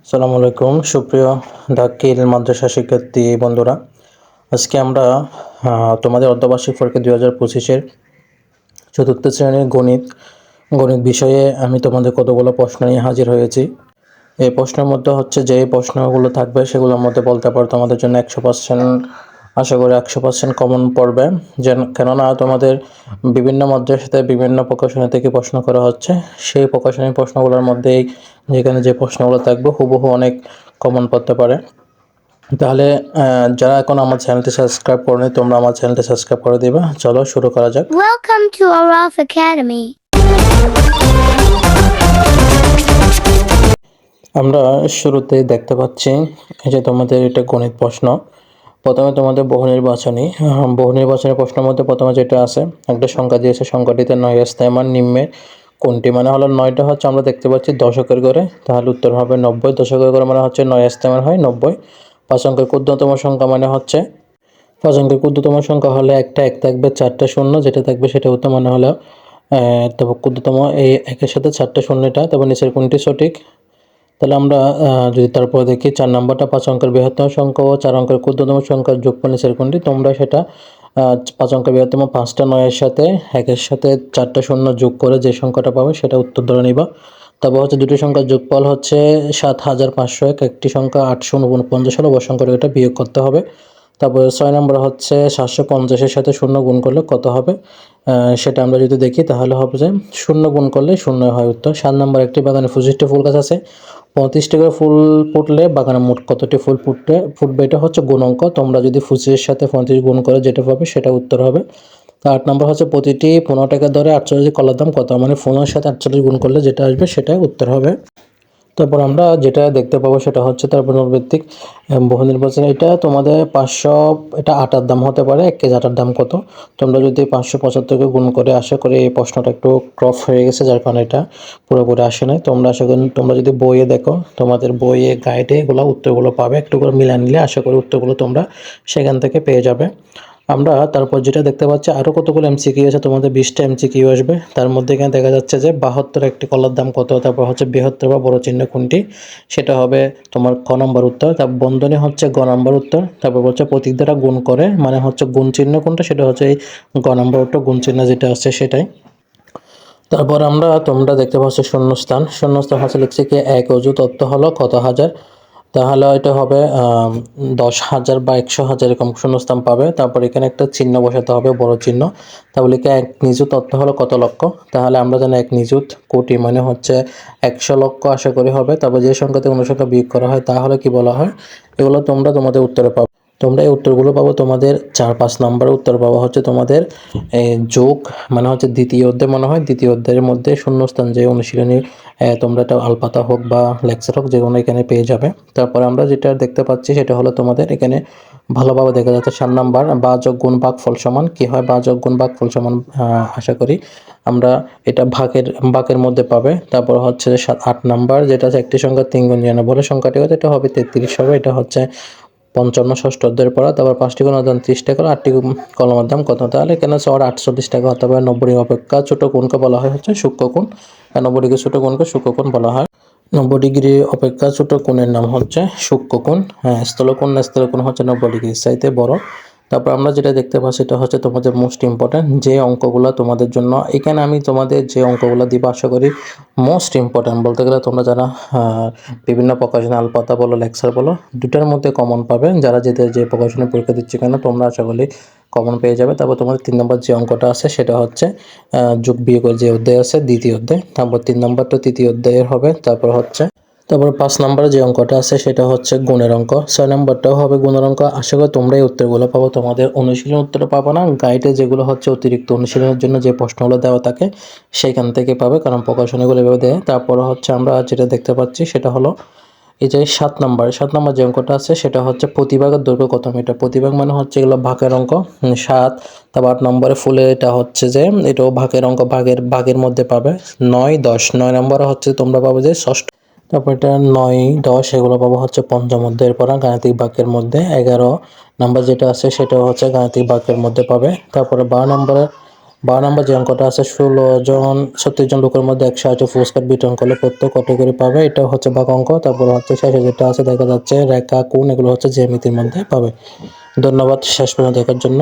আসসালামু আলাইকুম সুপ্রিয় দাখিল মাদ্রাসা শিক্ষার্থী বন্ধুরা। আজকে আমরা তোমাদের অর্ধবার্ষিক পরীক্ষা 2025-এর চতুর্থ শ্রেণীর গণিত বিষয়ে আমি তোমাদের কতগুলো প্রশ্ন নিয়ে হাজির হয়েছি। এই প্রশ্নের মধ্যে হচ্ছে যে প্রশ্নগুলো থাকবে সেগুলোর মধ্যে বলতে পারো তোমাদের জন্য 100%, আশা করি 100% কমন পড়বে। কেননা তোমাদের বিভিন্ন মাদ্রাসাতে বিভিন্ন প্রকাশনী থেকে প্রশ্ন করা হচ্ছে, সেই প্রকাশনীর প্রশ্নগুলোর মধ্যেই যেখানে যে প্রশ্নগুলো থাকবে হুবহু অনেক কমন পড়তে পারে। তাহলে যারা এখন আমার চ্যানেলটি সাবস্ক্রাইব করেনি তোমরা আমার চ্যানেলটি সাবস্ক্রাইব করে দিবে। চলো শুরু করা যাক। Welcome to Araf Academy. আমরা শুরুতে দেখতে পাচ্ছি এই যে তোমাদের এটা গণিত প্রশ্ন। প্রথমে তোমাদের বহু নির্বাচনী প্রশ্নের মধ্যে প্রথমে যেটা আছে একটা সংখ্যা দিয়েছে, সংখ্যাটিতে 9 স্থায়ী মান নিম্নের কোনটি? মানে হলো 9টা হচ্ছে আমরা দেখতে পাচ্ছি দশকের ঘরে, তাহলে উত্তর হবে 90। দশকের ঘরে মানে হচ্ছে 9 স্থায়ী মান হয় 90। 5 অঙ্কের ক্ষুদ্রতম সংখ্যা মানে হচ্ছে 5 অঙ্কের ক্ষুদ্রতম সংখ্যা হলে একটা এক থাকবে, 4টা শূন্য যেটা থাকবে সেটা উত্তর মানে হলো তারপর ক্ষুদ্রতম এই একের সাথে 4টা শূন্যটা, তারপর নিচের কোনটি সঠিক? তাহলে আমরা যদি তারপর দেখি 4 নম্বরটা 5 অঙ্কের বৃহত্তম সংখ্যা ও 4 অঙ্কের ক্ষুদ্রতম সংখ্যার যোগফল নিচের কোনটি? তোমরা সেটা 5 অঙ্কের বৃহত্তম 5টা 9-এর সাথে 1-এর সাথে 4টা শূন্য যোগ করে যে সংখ্যাটা পাবে সেটা উত্তর ধরে নিবা। তারপর হচ্ছে দুটি সংখ্যার যোগফল হচ্ছে 7501, একটি সংখ্যা 849 হলে অবশ্য সংখ্যাটা এটা বিয়োগ করতে হবে। তারপরে 6 নম্বর হচ্ছে 750-এর সাথে শূন্য গুণ করলে কত হবে? সেটা আমরা যদি দেখি তাহলে হবে যে শূন্য গুণ করলে শূন্য হয় উত্তর। 7 নম্বর একটি বাগানে 25টি ফুল গাছ আছে, 35টি করে ফুল ফুটলে বাগানে মোট কতটি ফুল ফুটবে এটা হচ্ছে গুণাঙ্ক। তোমরা যদি 25-এর সাথে 35 গুণ করে যেটা পাবে সেটা উত্তর হবে। 8 নম্বর হচ্ছে প্রতিটি 15 টাকা দরে 48 কলার দাম কত? মানে 15-এর সাথে 48 গুণ করলে যেটা আসবে সেটাই উত্তর হবে। তারপর আমরা যেটা দেখতে পাবো সেটা হচ্ছে তার পুনর্ভিত্তিক বহু নির্বাচনে এটা তোমাদের 500, এটা আটার দাম হতে পারে। 1 কেজি আটার দাম কত? তোমরা যদি 575-কে গুণ করে, আশা করি এই প্রশ্নটা একটু ক্রপ হয়ে গেছে যার কারণে এটা পুরোপুরি আসে নাই। তোমরা আশা করি তোমরা যদি বইয়ে দেখো তোমাদের বইয়ে গাইডে এগুলো উত্তরগুলো পাবে, একটু করে মিলা নিলে আশা করি উত্তরগুলো তোমরা সেখান থেকে পেয়ে যাবে। আমরা তারপর যেটা দেখতে পাচ্ছি আরও কতগুলো এমসিকিউ আছে, তোমাদের 20টা এমসিকিউ আসবে। তার মধ্যে এখানে দেখা যাচ্ছে যে 72 একটি কলার দাম কত? তারপর হচ্ছে বৃহত্তর বা বড় চিহ্ন কোনটি? সেটা হবে তোমার ক নম্বর উত্তর। তারপর বন্ধনী হচ্ছে গ নম্বর উত্তর। তারপর হচ্ছে প্রতীক দ্বারা গুণ করে মানে হচ্ছে গুণ চিহ্ন কোনটা? সেটা হচ্ছে এই গ নম্বর উত্তর, গুণ চিহ্ন যেটা আছে সেটাই। তারপর তোমরা দেখতে পাচ্ছ শূন্যস্থান হচ্ছে লিখছে কি 1 অযু তত্ত্ব হলো কত হাজার? তাহলে এটা হবে 10,000 বা 100,000 এরকম শূন্যস্থান পাবে। তারপর এখানে একটা চিহ্ন বসাতে হবে, বড় চিহ্ন। তাহলে কি 1 নিযুত তত্ত্ব হলো কত লক্ষ? তাহলে আমরা জানি 1 নিযুত কোটি মানে হচ্ছে 100 লক্ষ আশা করি হবে। তারপর যে সংখ্যা থেকে অন্য সংখ্যা বিয়োগ করা হয় তাহলে কি বলা হয়? এগুলো তোমরা তোমাদের উত্তরে পাবে। তোমরা এই উত্তরগুলো পাবো তোমাদের 4-5 নম্বরের উত্তর পাবো হচ্ছে তোমাদের যোগ মানে হচ্ছে দ্বিতীয় অধ্যায়, মনে হয় দ্বিতীয় অধ্যায়ের মধ্যে শূন্যস্থান যে অনুশীলনী তোমরা এটা আলপাতা হোক বা লেকচার হোক যে কোনো এখানে পেয়ে যাবে। তারপরে আমরা যেটা দেখতে পাচ্ছি সেটা হলো তোমাদের এখানে ভালোভাবে দেখা যাচ্ছে 7 নাম্বার বা যোগ গুণ ভাগ ফল সমান কি হয়? বা যোগ গুণ ভাগ ফল সমান আশা করি আমরা এটা ভাগের মধ্যে পাবে। তারপর হচ্ছে 8 নাম্বার যেটা আছে একটি সংখ্যা 3 গুণ 99 সংখ্যাটি হচ্ছে এটা হবে 33 হবে। এটা হচ্ছে 55 ষষ্ঠ অধ্যায়ের পড়া। তারপর 5টি কোণের দাম 30 টাকা, 8টি কলমের দাম কত? তাহলে কেন 48 টাকা হতে পারে। 90 ডিগ্রি অপেক্ষা ছোট কোণকে বলা হয় হচ্ছে সূক্ষ্মকোণ। 90 ডিগ্রি ছোট কোণকে সূক্ষ্মকোণ বলা হয়। 90 ডিগ্রি অপেক্ষা ছোট কোণের নাম হচ্ছে সূক্ষ্মকোণ। স্থলকোণ হচ্ছে 90 ডিগ্রির চাইতে বড়। তারপর আমরা যেটা দেখতে পাচ্ছি সেটা হচ্ছে তোমাদের মোস্ট ইম্পর্ট্যান্ট যে অঙ্কগুলো তোমাদের জন্য এখানে আমি তোমাদের যে অঙ্কগুলো দিব আশা করি মোস্ট ইম্পর্ট্যান্ট বলতে গেলে তোমরা যারা বিভিন্ন প্রকাশনা আলপাতা বলো লেকচার বলো দুটার মধ্যে কমন পাবে। যারা যে প্রকাশনের পরীক্ষা দিচ্ছে কেন তোমরা আশা করি কমন পেয়ে যাবে। তারপর তোমাদের 3 নম্বর যে অঙ্কটা আছে সেটা হচ্ছে যোগ বিয়োগের যে অধ্যায় আছে দ্বিতীয় অধ্যায়। তারপর 3 নম্বরটা তৃতীয় অধ্যায়ের হবে। তারপর 5 নম্বরে যে অঙ্কটা আছে সেটা হচ্ছে গুণের অঙ্ক। 6 নম্বরটাও হবে গুণের অঙ্ক। আশা করি তোমরা এই উত্তরগুলো পাবো, তোমাদের অনুশীলন উত্তর পাবো না, গাইডে যেগুলো হচ্ছে অতিরিক্ত অনুশীলনের জন্য যে প্রশ্নগুলো দেওয়া থাকে সেইখান থেকে পাবে, কারণ প্রকাশনীগুলো এভাবে দেয়। তারপর হচ্ছে আমরা যেটা দেখতে পাচ্ছি সেটা হলো এই যে 7 নম্বর যে অঙ্কটা আছে সেটা হচ্ছে প্রতিভাগের দৈর্ঘ্য কত মিটার? প্রতিভাগ মানে হচ্ছে এগুলো ভাগের অঙ্ক 7। তারপর 8 নম্বরে ফুলে এটা হচ্ছে যে এটাও ভাগের অঙ্ক, ভাগের মধ্যে পাবে 9 10। 9 নম্বরে হচ্ছে তোমরা পাবে যে ষষ্ঠ। তারপর এটা 9 10 এগুলো পাবো হচ্ছে পঞ্চম অধ্যায়ের পড়া গাণিতিক বাক্যের মধ্যে। 11 নাম্বার যেটা আছে সেটা হচ্ছে গাণিতিক বাক্যের মধ্যে পাবে। তারপরে 12 নম্বর যে অঙ্কটা আছে 36 জন লোকের মধ্যে 108 পুরস্কার বিতরণ করলে প্রত্যেক ক্যাটাগরি পাবে। এটা হচ্ছে ভাগ অঙ্ক। তারপর হচ্ছে শেষে যেটা আছে দেখা যাচ্ছে রেখা, কোণ, এগুলো হচ্ছে জ্যামিতির মধ্যে পাবে। ধন্যবাদ শেষ পর্যন্ত দেখার জন্য।